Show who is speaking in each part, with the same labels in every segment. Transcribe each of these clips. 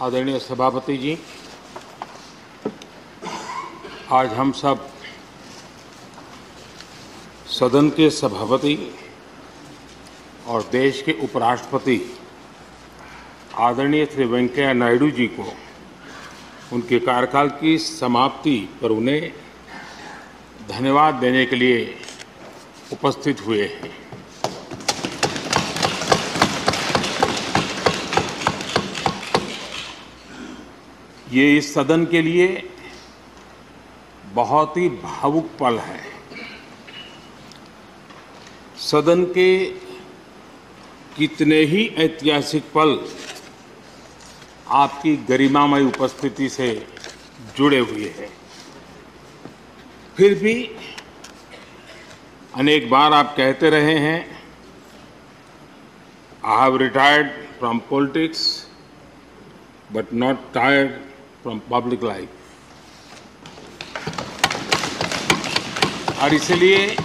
Speaker 1: आदरणीय सभापति जी, आज हम सब सदन के सभापति और देश के उपराष्ट्रपति आदरणीय श्री वेंकैया नायडू जी को उनके कार्यकाल की समाप्ति पर उन्हें धन्यवाद देने के लिए उपस्थित हुए हैं। ये इस सदन के लिए बहुत ही भावुक पल है। सदन के कितने ही ऐतिहासिक पल आपकी गरिमामय उपस्थिति से जुड़े हुए हैं। फिर भी अनेक बार आप कहते रहे हैं, I have retired from politics but not tired from public life. और इसलिए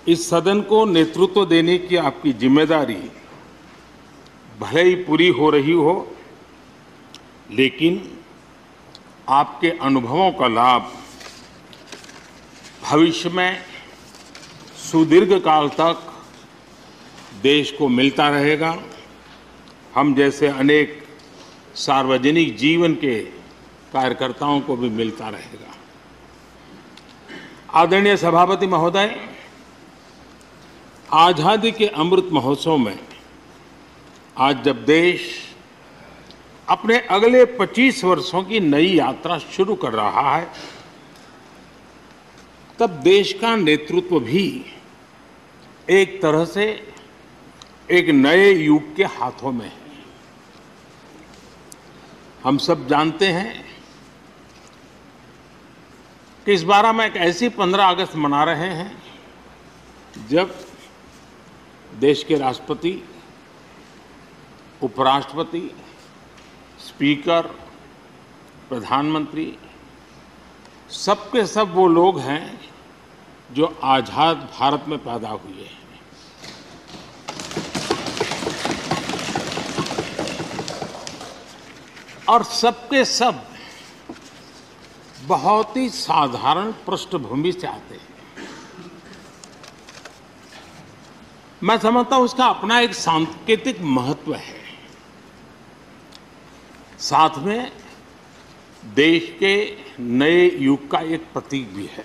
Speaker 1: इस सदन को नेतृत्व देने की आपकी जिम्मेदारी भले ही पूरी हो रही हो, लेकिन आपके अनुभवों का लाभ भविष्य में सुदीर्घ काल तक देश को मिलता रहेगा। हम जैसे अनेक सार्वजनिक जीवन के कार्यकर्ताओं को भी मिलता रहेगा। आदरणीय सभापति महोदय, आजादी के अमृत महोत्सव में आज जब देश अपने अगले 25 वर्षों की नई यात्रा शुरू कर रहा है, तब देश का नेतृत्व भी एक तरह से एक नए युग के हाथों में है। हम सब जानते हैं कि इस बार हम एक ऐसी 15 अगस्त मना रहे हैं जब देश के राष्ट्रपति, उपराष्ट्रपति, स्पीकर, प्रधानमंत्री सबके सब वो लोग हैं जो आजाद भारत में पैदा हुए हैं। और सबके सब बहुत ही साधारण पृष्ठभूमि से आते हैं। मैं समझता हूं उसका अपना एक सांकेतिक महत्व है, साथ में देश के नए युग का एक प्रतीक भी है।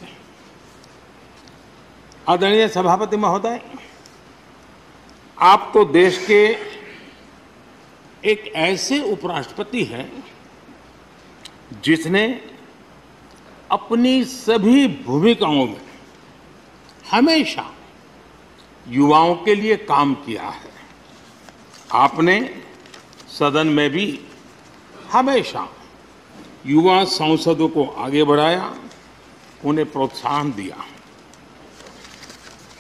Speaker 1: आदरणीय सभापति महोदय, आप तो देश के एक ऐसे उपराष्ट्रपति हैं जिसने अपनी सभी भूमिकाओं में हमेशा युवाओं के लिए काम किया है। आपने सदन में भी हमेशा युवा सांसदों को आगे बढ़ाया, उन्हें प्रोत्साहन दिया।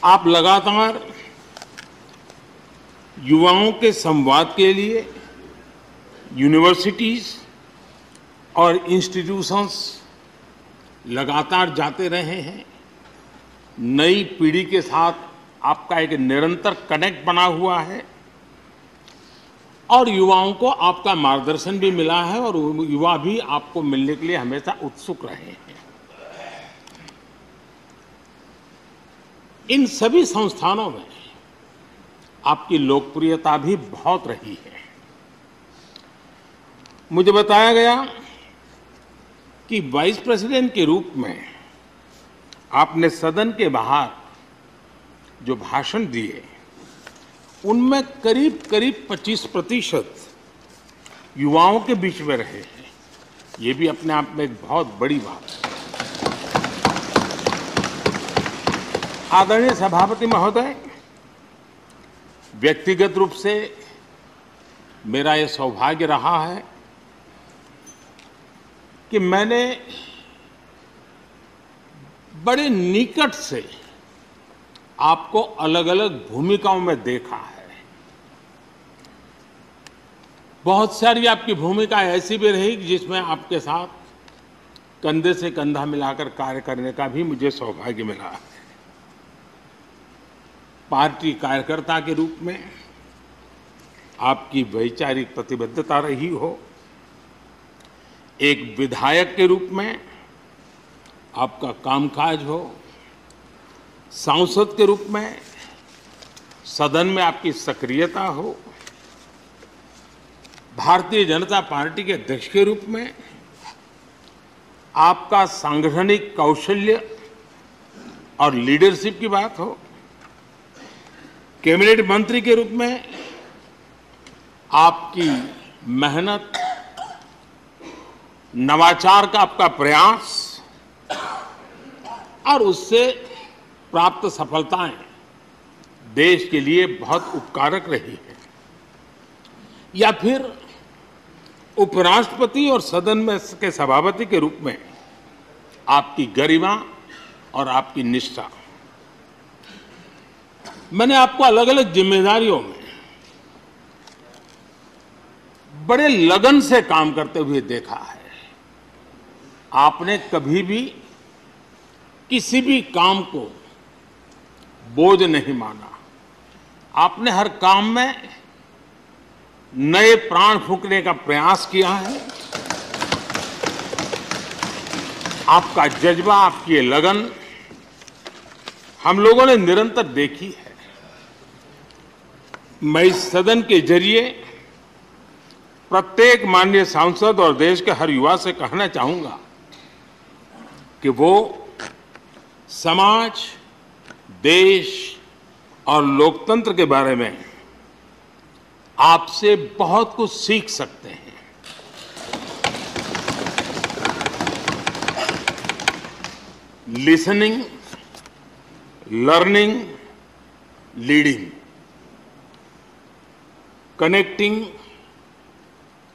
Speaker 1: आप लगातार युवाओं के संवाद के लिए यूनिवर्सिटीज और इंस्टीट्यूशंस लगातार जाते रहे हैं। नई पीढ़ी के साथ आपका एक निरंतर कनेक्ट बना हुआ है और युवाओं को आपका मार्गदर्शन भी मिला है और युवा भी आपको मिलने के लिए हमेशा उत्सुक रहे हैं। इन सभी संस्थानों में आपकी लोकप्रियता भी बहुत रही है। मुझे बताया गया कि वाइस प्रेसिडेंट के रूप में आपने सदन के बाहर जो भाषण दिए, उनमें करीब करीब 25% युवाओं के बीच में रहे हैं। ये भी अपने आप में एक बहुत बड़ी बात है। आदरणीय सभापति महोदय, व्यक्तिगत रूप से मेरा ये सौभाग्य रहा है कि मैंने बड़े निकट से आपको अलग अलग भूमिकाओं में देखा है। बहुत सारी आपकी भूमिका ऐसी भी रही जिसमें आपके साथ कंधे से कंधा मिलाकर कार्य करने का भी मुझे सौभाग्य मिला है। पार्टी कार्यकर्ता के रूप में, आपकी वैचारिक प्रतिबद्धता रही हो, एक विधायक के रूप में आपका कामकाज हो, सांसद के रूप में सदन में आपकी सक्रियता हो, भारतीय जनता पार्टी के अध्यक्ष के रूप में आपका सांगठनिक कौशल्य और लीडरशिप की बात हो, कैबिनेट मंत्री के रूप में आपकी मेहनत, नवाचार का आपका प्रयास और उससे प्राप्त सफलताएं देश के लिए बहुत उपकारक रही है, या फिर उपराष्ट्रपति और सदन में के सभापति के रूप में आपकी गरिमा और आपकी निष्ठा। मैंने आपको अलग अलग जिम्मेदारियों में बड़े लगन से काम करते हुए देखा है। आपने कभी भी किसी भी काम को बोझ नहीं माना। आपने हर काम में नए प्राण फूंकने का प्रयास किया है। आपका जज्बा, आपकी ये लगन हम लोगों ने निरंतर देखी है। मैं इस सदन के जरिए प्रत्येक माननीय सांसद और देश के हर युवा से कहना चाहूंगा कि वो समाज, देश और लोकतंत्र के बारे में आपसे बहुत कुछ सीख सकते हैं। Listening, learning, leading, connecting,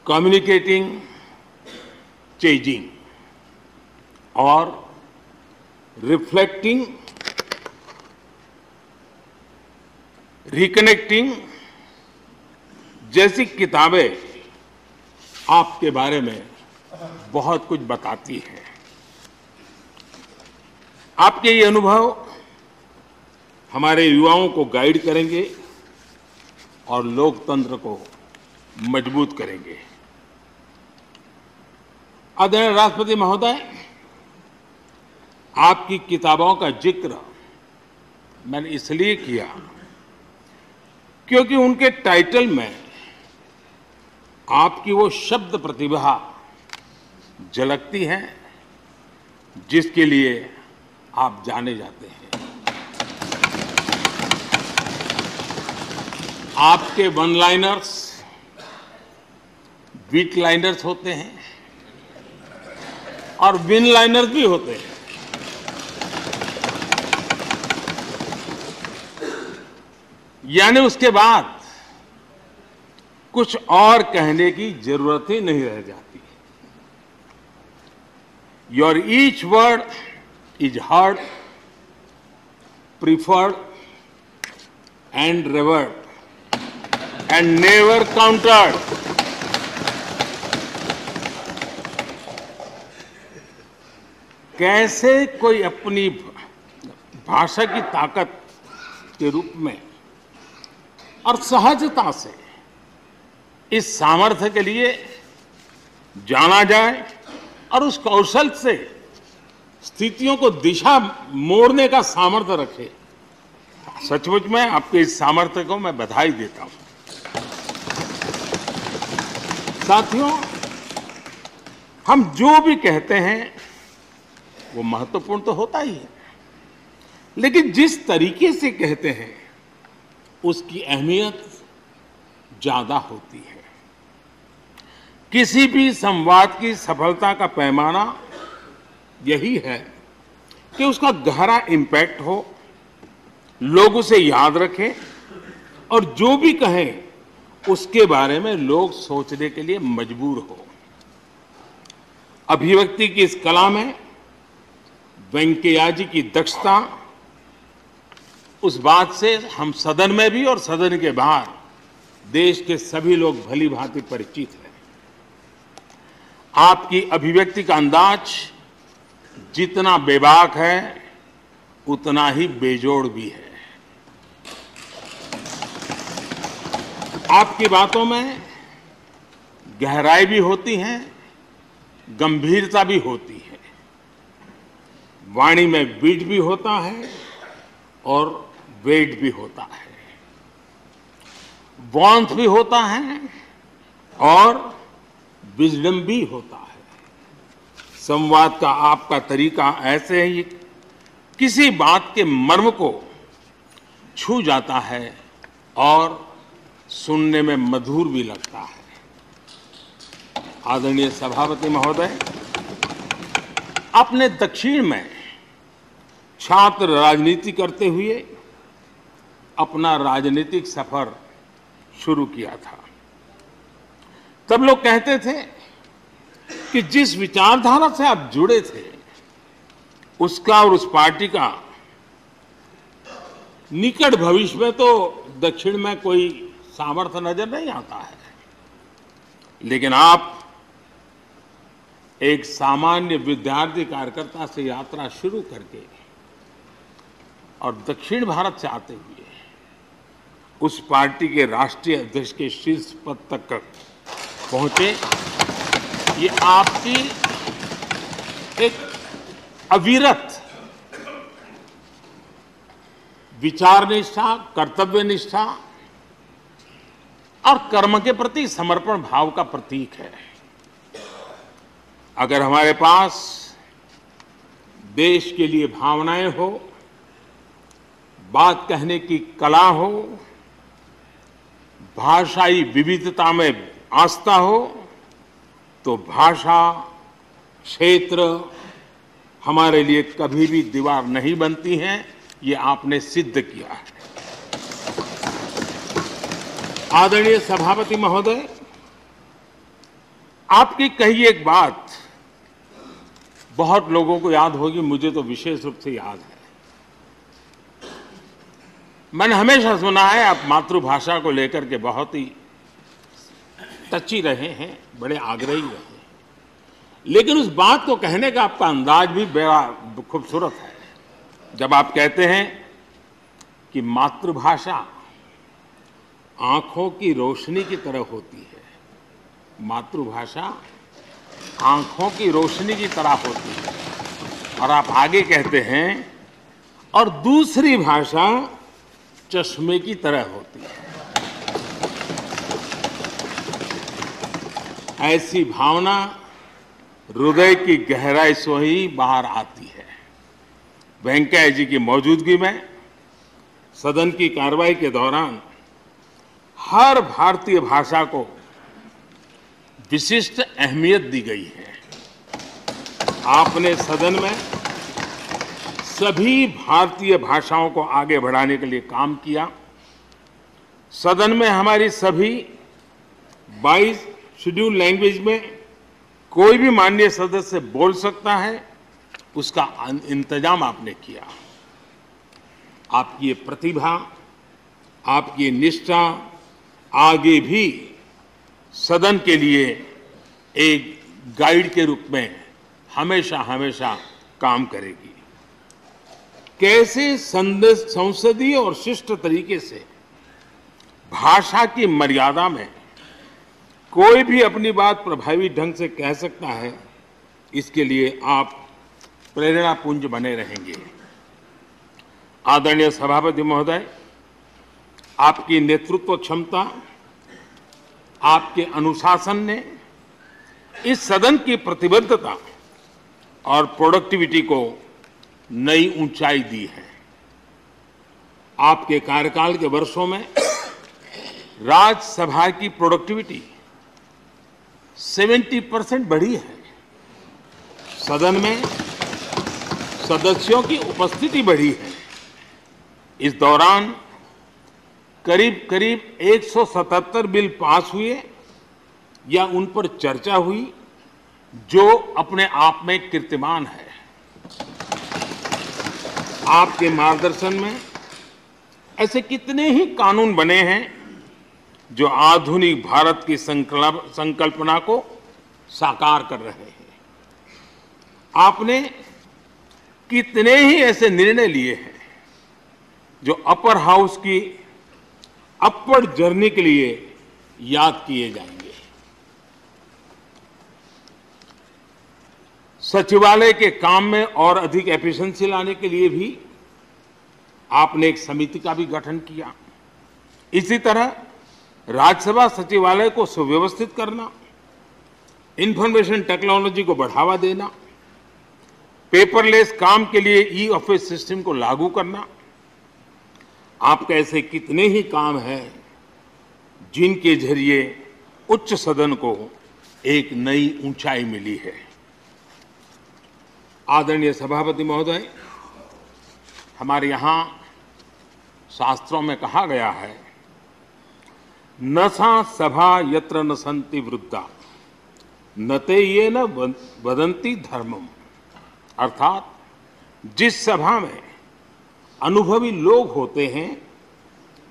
Speaker 1: communicating, changing और रिफ्लेक्टिंग, रिकनेक्टिंग जैसी किताबें आपके बारे में बहुत कुछ बताती हैं। आपके ये अनुभव हमारे युवाओं को गाइड करेंगे और लोकतंत्र को मजबूत करेंगे। आदरणीय राष्ट्रपति महोदय, आपकी किताबों का जिक्र मैंने इसलिए किया क्योंकि उनके टाइटल में आपकी वो शब्द प्रतिभा झलकती है जिसके लिए आप जाने जाते हैं। आपके वन लाइनर्स, बीट लाइनर्स होते हैं और विन लाइनर्स भी होते हैं। यानी उसके बाद कुछ और कहने की जरूरत ही नहीं रह जाती। Your each word is heard, preferred and reward and never countered. कैसे कोई अपनी भाषा की ताकत के रूप में और सहजता से इस सामर्थ्य के लिए जाना जाए और उस कौशल से स्थितियों को दिशा मोड़ने का सामर्थ्य रखे। सचमुच में आपके इस सामर्थ्य को मैं बधाई देता हूं। साथियों, हम जो भी कहते हैं वो महत्वपूर्ण तो होता ही है, लेकिन जिस तरीके से कहते हैं उसकी अहमियत ज्यादा होती है। किसी भी संवाद की सफलता का पैमाना यही है कि उसका गहरा इम्पैक्ट हो, लोग उसे याद रखें और जो भी कहें उसके बारे में लोग सोचने के लिए मजबूर हो। अभिव्यक्ति की इस कला में वेंकैया जी की दक्षता, उस बात से हम सदन में भी और सदन के बाहर देश के सभी लोग भली भांति परिचित हैं। आपकी अभिव्यक्ति का अंदाज जितना बेबाक है उतना ही बेजोड़ भी है। आपकी बातों में गहराई भी होती है, गंभीरता भी होती है, वाणी में बीट भी होता है और वेट भी होता है, वार्मथ भी होता है और विजडम भी होता है। संवाद का आपका तरीका ऐसे ही किसी बात के मर्म को छू जाता है और सुनने में मधुर भी लगता है। आदरणीय सभापति महोदय, आपने दक्षिण में छात्र राजनीति करते हुए अपना राजनीतिक सफर शुरू किया था। तब लोग कहते थे कि जिस विचारधारा से आप जुड़े थे उसका और उस पार्टी का निकट भविष्य में तो दक्षिण में कोई सामर्थ्य नजर नहीं आता है, लेकिन आप एक सामान्य विद्यार्थी कार्यकर्ता से यात्रा शुरू करके और दक्षिण भारत से आते हुए उस पार्टी के राष्ट्रीय अध्यक्ष के शीर्ष पद तक पहुंचे। ये आपकी एक अविरत विचार निष्ठा, कर्तव्य निष्ठा और कर्म के प्रति समर्पण भाव का प्रतीक है। अगर हमारे पास देश के लिए भावनाएं हो, बात कहने की कला हो, भाषाई विविधता में आस्था हो, तो भाषा क्षेत्र हमारे लिए कभी भी दीवार नहीं बनती हैं। ये आपने सिद्ध किया है। आदरणीय सभापति महोदय, आपकी कही एक बात बहुत लोगों को याद होगी, मुझे तो विशेष रूप से याद है। मैंने हमेशा सुना है आप मातृभाषा को लेकर के बहुत ही टची रहे हैं, बड़े आग्रही रहे हैं, लेकिन उस बात को कहने का आपका अंदाज भी बड़ा खूबसूरत है। जब आप कहते हैं कि मातृभाषा आंखों की रोशनी की तरह होती है, मातृभाषा आंखों की रोशनी की तरह होती है, और आप आगे कहते हैं और दूसरी भाषा चश्मे की तरह होती है। ऐसी भावना हृदय की गहराई से ही बाहर आती है। वेंकैया जी की मौजूदगी में सदन की कार्रवाई के दौरान हर भारतीय भाषा को विशिष्ट अहमियत दी गई है। आपने सदन में सभी भारतीय भाषाओं को आगे बढ़ाने के लिए काम किया। सदन में हमारी सभी 22 शेड्यूल लैंग्वेज में कोई भी माननीय सदस्य बोल सकता है, उसका इंतजाम आपने किया। आपकी ये प्रतिभा, आपकी निष्ठा आगे भी सदन के लिए एक गाइड के रूप में हमेशा हमेशा काम करेगी। कैसे संसदीय और शिष्ट तरीके से भाषा की मर्यादा में कोई भी अपनी बात प्रभावी ढंग से कह सकता है, इसके लिए आप प्रेरणापुंज बने रहेंगे। आदरणीय सभापति महोदय, आपकी नेतृत्व क्षमता, आपके अनुशासन ने इस सदन की प्रतिबद्धता और प्रोडक्टिविटी को नई ऊंचाई दी है। आपके कार्यकाल के वर्षों में राज्यसभा की प्रोडक्टिविटी 70% बढ़ी है। सदन में सदस्यों की उपस्थिति बढ़ी है। इस दौरान करीब करीब 177 बिल पास हुए या उन पर चर्चा हुई, जो अपने आप में कीर्तिमान है। आपके मार्गदर्शन में ऐसे कितने ही कानून बने हैं जो आधुनिक भारत की संकल्पना को साकार कर रहे हैं। आपने कितने ही ऐसे निर्णय लिए हैं जो अपर हाउस की अपवर्ड जर्नी के लिए याद किए जाएंगे। सचिवालय के काम में और अधिक एफिशिएंसी लाने के लिए भी आपने एक समिति का भी गठन किया। इसी तरह राज्यसभा सचिवालय को सुव्यवस्थित करना, इंफॉर्मेशन टेक्नोलॉजी को बढ़ावा देना, पेपरलेस काम के लिए ई ऑफिस सिस्टम को लागू करना, आपके ऐसे कितने ही काम हैं जिनके जरिए उच्च सदन को एक नई ऊंचाई मिली है। आदरणीय सभापति महोदय, हमारे यहाँ शास्त्रों में कहा गया है, न सा सभा यत्र न सन्ति वृद्धा न ते ये न वदन्ति धर्मम। अर्थात जिस सभा में अनुभवी लोग होते हैं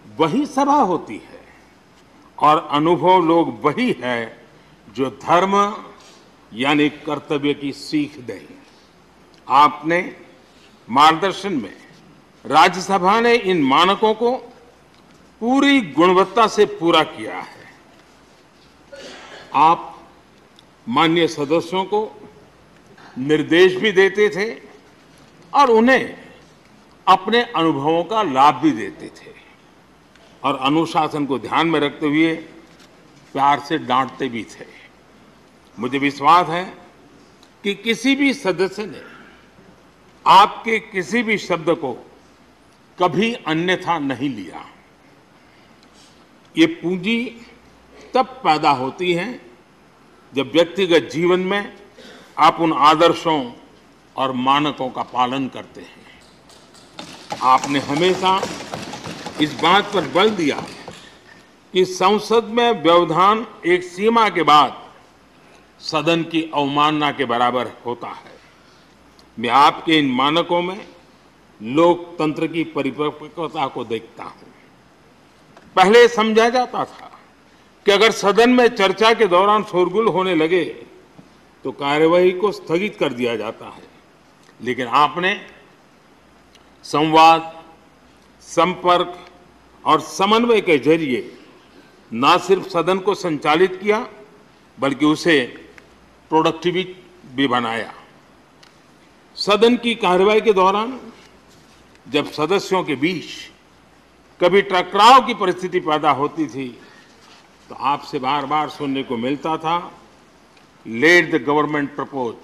Speaker 1: वही सभा होती है, और अनुभव लोग वही है जो धर्म यानी कर्तव्य की सीख दें। आपने मार्गदर्शन में राज्यसभा ने इन मानकों को पूरी गुणवत्ता से पूरा किया है। आप माननीय सदस्यों को निर्देश भी देते थे और उन्हें अपने अनुभवों का लाभ भी देते थे, और अनुशासन को ध्यान में रखते हुए प्यार से डांटते भी थे। मुझे विश्वास है कि किसी भी सदस्य ने आपके किसी भी शब्द को कभी अन्यथा नहीं लिया। ये पूंजी तब पैदा होती है जब व्यक्तिगत जीवन में आप उन आदर्शों और मानकों का पालन करते हैं। आपने हमेशा इस बात पर बल दिया कि संसद में व्यवधान एक सीमा के बाद सदन की अवमानना के बराबर होता है। मैं आपके इन मानकों में लोकतंत्र की परिपक्वता को देखता हूं। पहले समझा जाता था कि अगर सदन में चर्चा के दौरान शोरगुल होने लगे तो कार्यवाही को स्थगित कर दिया जाता है, लेकिन आपने संवाद, संपर्क और समन्वय के जरिए न सिर्फ सदन को संचालित किया बल्कि उसे प्रोडक्टिव भी बनाया। सदन की कार्यवाही के दौरान जब सदस्यों के बीच कभी टकराव की परिस्थिति पैदा होती थी तो आपसे बार बार सुनने को मिलता था, let the government propose,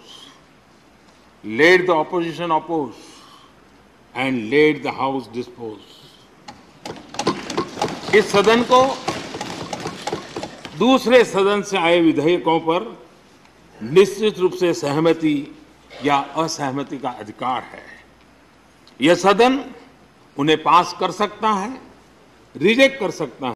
Speaker 1: let the opposition oppose and let the house dispose. इस सदन को दूसरे सदन से आए विधेयकों पर निश्चित रूप से सहमति या असहमति का अधिकार है। यह सदन उन्हें पास कर सकता है, रिजेक्ट कर सकता है,